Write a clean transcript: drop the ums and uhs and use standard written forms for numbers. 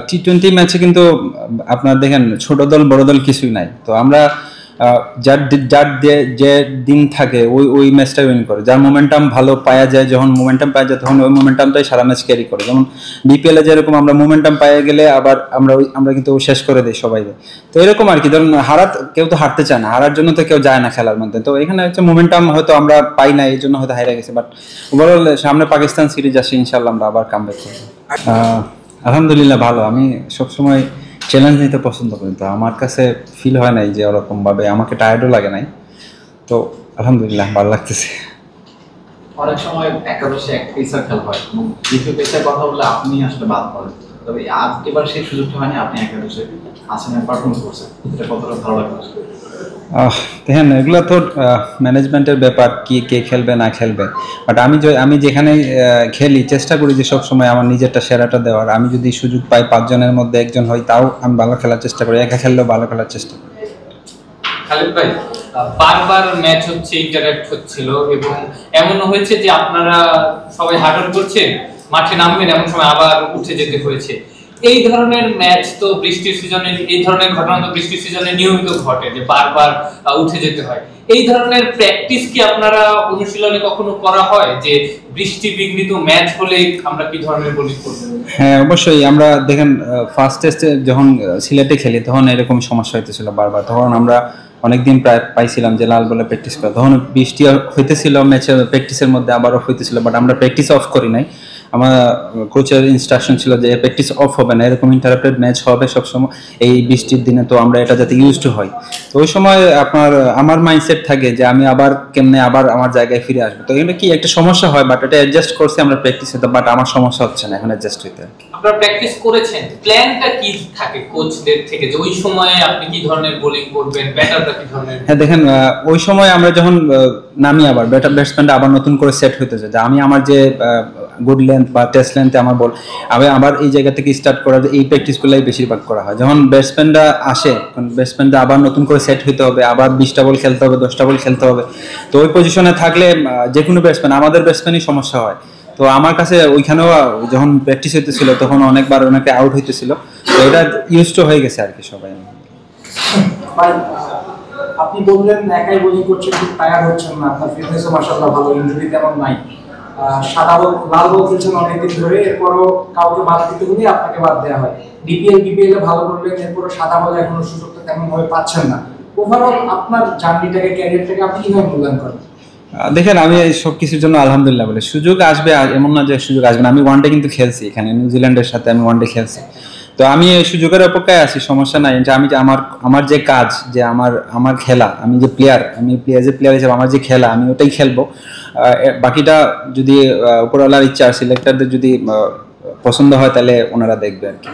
টি-20 ম্যাচে কিন্তু আপনার দেখেন ছোট দল বড় দল কিছুই নাই, তো আমরা যার যার যে দিন থাকে ওই ম্যাচটা উইন করে, যার মোমেন্টাম ভালো পাওয়া যায়, যখন মোমেন্টাম পাওয়া যায় তখন ওই মোমেন্টামটাই সারা ম্যাচ ক্যারি করে। যেমন বিপিএলে যেরকম আমরা মোমেন্টাম পাওয়া গেলে আবার আমরা কিন্তু শেষ করে দিই সবাই। তো এরকম আর কি, ধরুন কেউ তো হারতে চায় না, হারার জন্য তো কেউ যায় না খেলার মধ্যে। তো এখানে হচ্ছে মোমেন্টাম হয়তো আমরা পাই না, এই জন্য হয়তো হারিয়ে গেছে। বাট ওভারঅল সামনে পাকিস্তান সিরিজ আসে, ইনশাল্লাহ আমরা আবার কামব্যাক করবো। আলহামদুলিল্লাহ ভালো। আমি সবসময় চ্যালেঞ্জ নিতে পছন্দ করি, তো আমার কাছে ফিল হয় নাই যে ওরকমভাবে আমাকে টায়ার্ডও লাগে নাই। তো আলহামদুলিল্লাহ ভালো লাগতেছে। অনেক সময় একাদশে এক পেসার খেলা হয় এবং দ্বিতীয় পেসার কথা বললে আপনি আসলে বাদ পড়েন, তবে এবার সেই সুযোগটা হয়নি, আপনি একাদশে আছেন, পারফরমেন্স করছেন, এটা কতটা ভালো লাগছে? দেখেন এগুলো তো ম্যানেজমেন্টের ব্যাপার, কে খেলবে না খেলবে। বাট আমি যেখানে খেলি চেষ্টা করি যে সবসময় আমার নিজেরটা সেরাটা দেওয়ার। আমি যদি সুযোগ পাই 5 জনের মধ্যে একজন হই, তাও আমি ভালো খেলার চেষ্টা করি, একা খেললেও ভালো খেলার চেষ্টা করি। খালিদ ভাই, বারবার ম্যাচ হচ্ছে, ইন্টারঅ্যাক্ট হচ্ছিল এবং এমন হয়েছে যে আপনারা সবাই হার্ড করছেন, মাঠে নামবেন, এমন সময় আবার উঠে যেতে হয়েছে। এই ধরনের ম্যাচ তো বৃষ্টির সিজনে, এই ধরনের ঘটনা তো বৃষ্টির সিজনে নিয়মিত ঘটে যে বারবার উঠে যেতে হয়। এই ধরনের প্র্যাকটিস কি আপনারা অনুশীলনে কখনো করা হয় যে বৃষ্টি বিঘ্নিত ম্যাচ হলে আমরা কি ধরনের বোলিং করব? হ্যাঁ অবশ্যই। আমরা দেখেন ফার্স্ট টেস্টে যখন সিলেটে খেলি তখন এরকম সমস্যা হইতেছিল বারবার। তখন আমরা অনেকদিন প্রায় পাইছিলাম যে লাল বলে প্র্যাকটিস করা, তখন বৃষ্টি হইতেছিল, ম্যাচের প্র্যাকটিসের মধ্যে আবারও হইতেছিল। বাট আমরা প্র্যাকটিস অফ করি নাই, আমার কোচের ইনস্ট্রাকশন ছিল যে প্র্যাকটিস অফ হবে না, এরকম ইন্টারাপ্টেড ম্যাচ হবে সবসময় এই বৃষ্টির দিনে, তো আমরা এটা যাতে ইউজ টু হয়। তো ওই সময় আমার মাইন্ডসেট থাকে যে আমি আবার কেমনে আবার আমার জায়গায় ফিরে আসবো। তো এগুলো কি একটা সমস্যা হয়, বাট এটা অ্যাডজাস্ট করছি আমরা প্র্যাকটিসে, বাট আমার সমস্যা হচ্ছে না এখন অ্যাডজাস্ট হইতে। আপনারা প্র্যাকটিস করেছেন, প্ল্যানটা কি থাকে কোচদের থেকে যে ওই সময়ে আপনি কি ধরনের বোলিং করবেন, ব্যাটাররা কি ধরনের? হ্যাঁ দেখেন ওই সময় আমরা যখন নামি আবার ব্যাটসম্যানটা আবার নতুন করে সেট হইতেছে, যে আমি আমার যে গুড লেন্থ বা টেস্ট লেন্থে আমার বল আবার এই জায়গা থেকে স্টার্ট করা, এই প্র্যাকটিসগুলোই বেশিরভাগ করা হয়। যখন ব্যাটসম্যানরা আসে, ব্যাটসম্যানটা আবার নতুন করে সেট হইতে হবে, আবার 20টা বল খেলতে হবে, 10টা বল খেলতে হবে। তো ওই পজিশনে থাকলে যে কোনো ব্যাটসম্যান, আমাদের ব্যাটসম্যানই সমস্যা হয়। তো আমার কাছে ওইখানেও যখন প্র্যাকটিস হইতেছিল তখন অনেকবার অনেকে আউট হইতেছিল, তো এটা ইউজ টু হয়ে গেছে আর কি সবাই। আপনি বললেন একাই বোলিং করছেন, খুব টায়ার্ড হচ্ছেন না, আপনার ফিটনেসও মাশাআল্লাহ ভালো, ইনজুরি তেমন নাই, সাদা বল লাল বল খেলছেন অনেকদিন ধরে, এরপরও কাউকে বাদ দিতে হলে আপনাকে বাদ দেওয়া হয়। বিপিএল এ ভালো করলেন, এরপরও সাদা বলে এখনো সুযোগটা তেমন ভাবে পাচ্ছেন না। ওভারঅল আপনার জার্নিটাকে, ক্যারিয়ারটাকে আপনি কিভাবে মূল্যায়ন করেন? দেখেন আমি সব কিছুর জন্য আলহামদুলিল্লাহ বলি। সুযোগ আসবে, এমন না যে সুযোগ আসবে না। আমি ওয়ানডে কিন্তু খেলছি, এখানে নিউজিল্যান্ডের সাথে আমি ওয়ানডে খেলছি। তো আমি এই সুযোগের অপেক্ষায় আছি, সমস্যা নাই। যে আমি যে আমার যে কাজ, যে আমার খেলা, আমি যে প্লেয়ার, আমি প্লেয়ার হিসেবে আমার যে খেলা, আমি ওটাই খেলবো। বাকিটা যদি উপরওয়ালার ইচ্ছা, সিলেক্টরদের যদি পছন্দ হয় তাহলে ওনারা দেখবে আর কি।